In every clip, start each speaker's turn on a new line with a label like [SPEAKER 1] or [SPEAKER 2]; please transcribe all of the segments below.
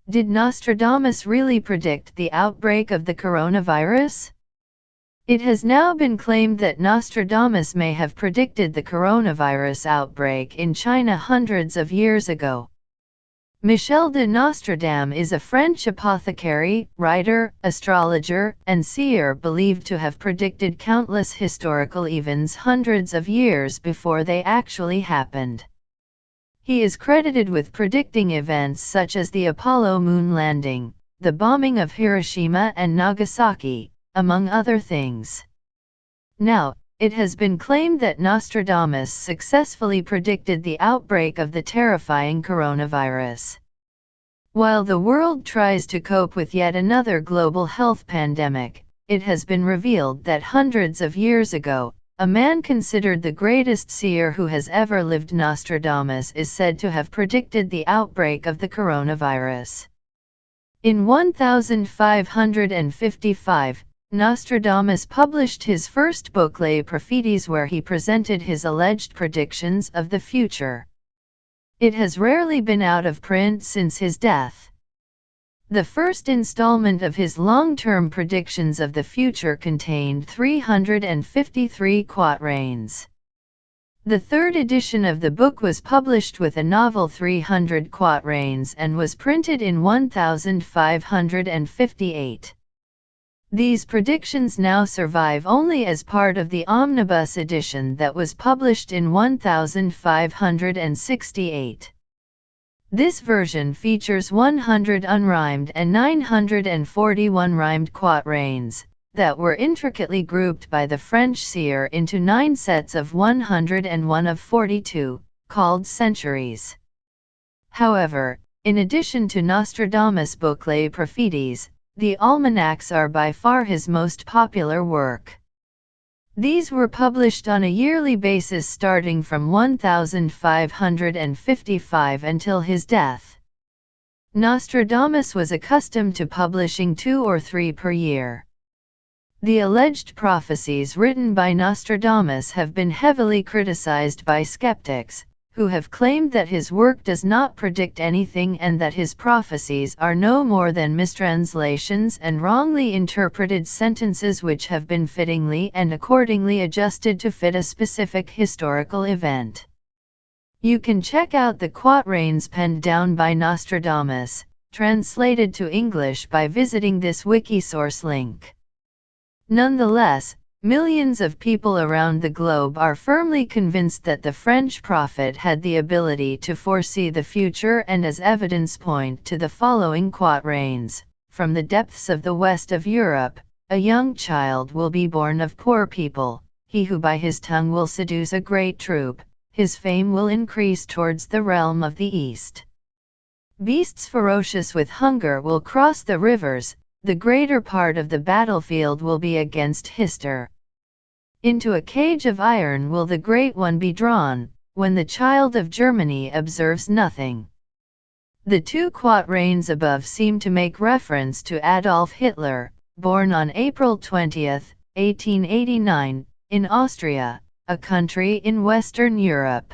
[SPEAKER 1] Did Nostradamus really predict the outbreak of the coronavirus? It has now been claimed that Nostradamus may have predicted the coronavirus outbreak in China hundreds of years ago. Michel de Nostradamus is a French apothecary, writer, astrologer, and seer believed to have predicted countless historical events hundreds of years before they actually happened. He is credited with predicting events such as the Apollo moon landing, the bombing of Hiroshima and Nagasaki, among other things. Now, it has been claimed that Nostradamus successfully predicted the outbreak of the terrifying coronavirus. While the world tries to cope with yet another global health pandemic, it has been revealed that hundreds of years ago, a man considered the greatest seer who has ever lived, Nostradamus, is said to have predicted the outbreak of the coronavirus. In 1555, Nostradamus published his first book Les Prophéties, where he presented his alleged predictions of the future. It has rarely been out of print since his death. The first installment of his long-term predictions of the future contained 353 quatrains. The third edition of the book was published with a novel 300 quatrains and was printed in 1558. These predictions now survive only as part of the omnibus edition that was published in 1568. This version features 100 unrhymed and 941 rhymed quatrains, that were intricately grouped by the French seer into 9 sets of 101 of 42, called centuries. However, in addition to Nostradamus' book Les Prophéties, the almanacs are by far his most popular work. These were published on a yearly basis starting from 1555 until his death. Nostradamus was accustomed to publishing 2 or 3 per year. The alleged prophecies written by Nostradamus have been heavily criticized by skeptics, who have claimed that his work does not predict anything and that his prophecies are no more than mistranslations and wrongly interpreted sentences which have been fittingly and accordingly adjusted to fit a specific historical event. You can check out the quatrains penned down by Nostradamus, translated to English, by visiting this Wikisource link. Nonetheless, millions of people around the globe are firmly convinced that the French prophet had the ability to foresee the future, and as evidence point to the following quatrains. From the depths of the west of Europe, a young child will be born of poor people. He who by his tongue will seduce a great troop, his fame will increase towards the realm of the east. Beasts ferocious with hunger will cross the rivers, the greater part of the battlefield will be against Hister. Into a cage of iron will the Great One be drawn, when the child of Germany observes nothing. The 2 quatrains above seem to make reference to Adolf Hitler, born on April 20, 1889, in Austria, a country in Western Europe.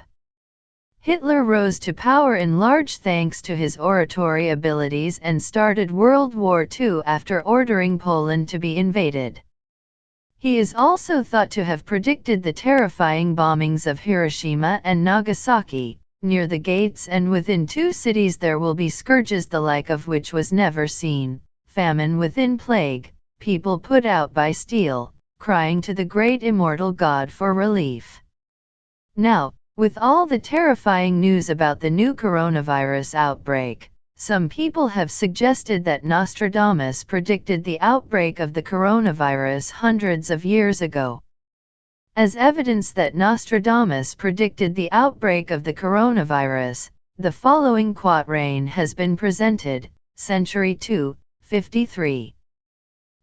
[SPEAKER 1] Hitler rose to power in large thanks to his oratory abilities and started World War II after ordering Poland to be invaded. He is also thought to have predicted the terrifying bombings of Hiroshima and Nagasaki. Near the gates and within 2 cities there will be scourges the like of which was never seen, famine within plague, people put out by steel, crying to the great immortal God for relief. Now, with all the terrifying news about the new coronavirus outbreak, some people have suggested that Nostradamus predicted the outbreak of the coronavirus hundreds of years ago. As evidence that Nostradamus predicted the outbreak of the coronavirus, the following quatrain has been presented, Century 2, 53.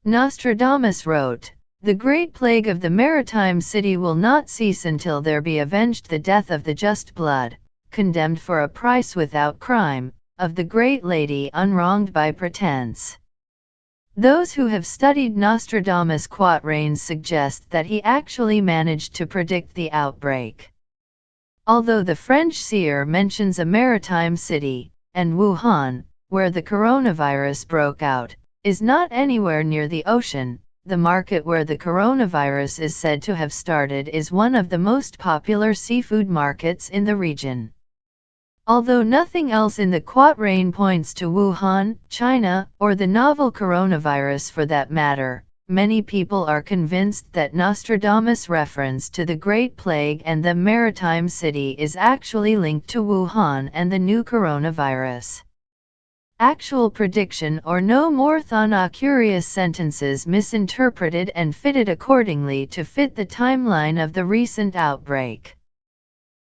[SPEAKER 1] Nostradamus wrote, "The great plague of the maritime city will not cease until there be avenged the death of the just blood, condemned for a price without crime, of the great lady unwronged by pretense." Those who have studied Nostradamus' quatrains suggest that he actually managed to predict the outbreak. Although the French seer mentions a maritime city, and Wuhan, where the coronavirus broke out, is not anywhere near the ocean. The market where the coronavirus is said to have started is one of the most popular seafood markets in the region. Although nothing else in the quatrain points to Wuhan, China, or the novel coronavirus for that matter, many people are convinced that Nostradamus' reference to the Great Plague and the maritime city is actually linked to Wuhan and the new coronavirus. Actual prediction or no more than a curious sentences misinterpreted and fitted accordingly to fit the timeline of the recent outbreak.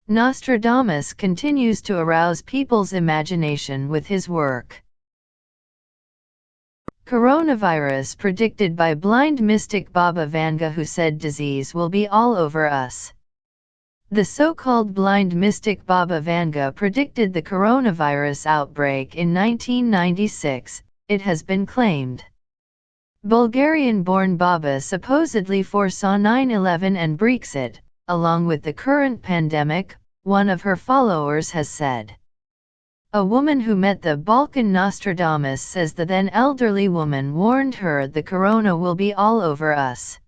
[SPEAKER 1] Nostradamus continues to arouse people's imagination with his work. Coronavirus predicted by blind mystic Baba Vanga, who said disease will be all over us. The so-called blind mystic Baba Vanga predicted the coronavirus outbreak in 1996, it has been claimed. Bulgarian-born Baba supposedly foresaw 9/11 and Brexit, along with the current pandemic, one of her followers has said. A woman who met the Balkan Nostradamus says the then elderly woman warned her the corona will be all over us.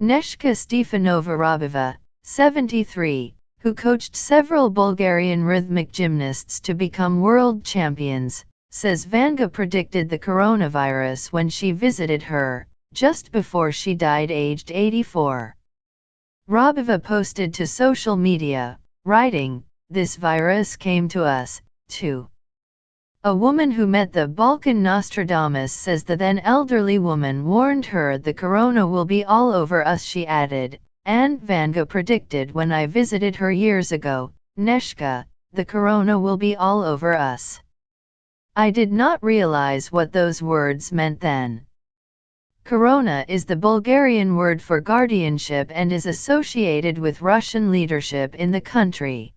[SPEAKER 1] Neshka Stefanova Rabova, 73, who coached several Bulgarian rhythmic gymnasts to become world champions, says Vanga predicted the coronavirus when she visited her, just before she died aged 84. Rabova posted to social media, writing, "This virus came to us, too." A woman who met the Balkan Nostradamus says the then elderly woman warned her the corona will be all over us. She added, "And Vanga predicted when I visited her years ago, Neshka, the corona will be all over us." I did not realize what those words meant then. Corona is the Bulgarian word for guardianship and is associated with Russian leadership in the country.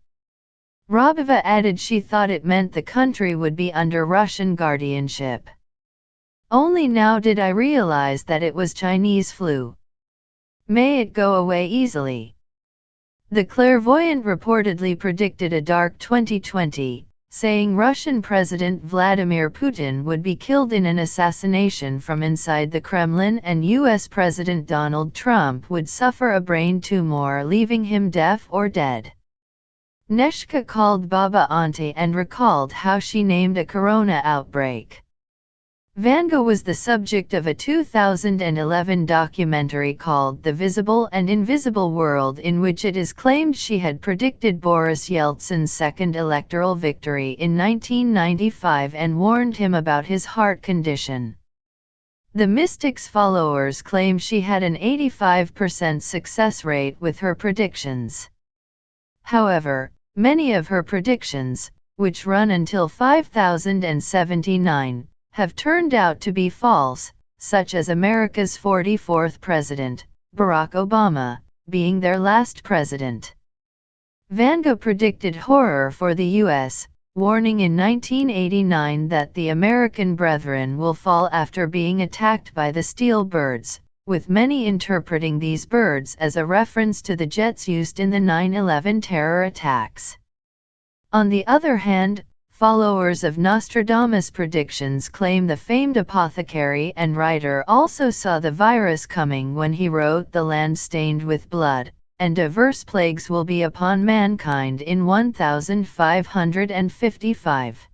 [SPEAKER 1] Rabova added she thought it meant the country would be under Russian guardianship. Only now did I realize that it was Chinese flu. May it go away easily. The clairvoyant reportedly predicted a dark 2020, saying Russian President Vladimir Putin would be killed in an assassination from inside the Kremlin and US President Donald Trump would suffer a brain tumor leaving him deaf or dead. Neshka called Baba Auntie and recalled how she named a corona outbreak. Vanga was the subject of a 2011 documentary called The Visible and Invisible World, in which it is claimed she had predicted Boris Yeltsin's second electoral victory in 1995 and warned him about his heart condition. The mystic's followers claim she had an 85% success rate with her predictions. However, many of her predictions, which run until 5079, have turned out to be false, such as America's 44th president, Barack Obama, being their last president. Vanga predicted horror for the U.S., warning in 1989 that the American brethren will fall after being attacked by the steel birds, with many interpreting these birds as a reference to the jets used in the 9/11 terror attacks. On the other hand, followers of Nostradamus' predictions claim the famed apothecary and writer also saw the virus coming when he wrote "The land stained with blood, and diverse plagues will be upon mankind in 1555.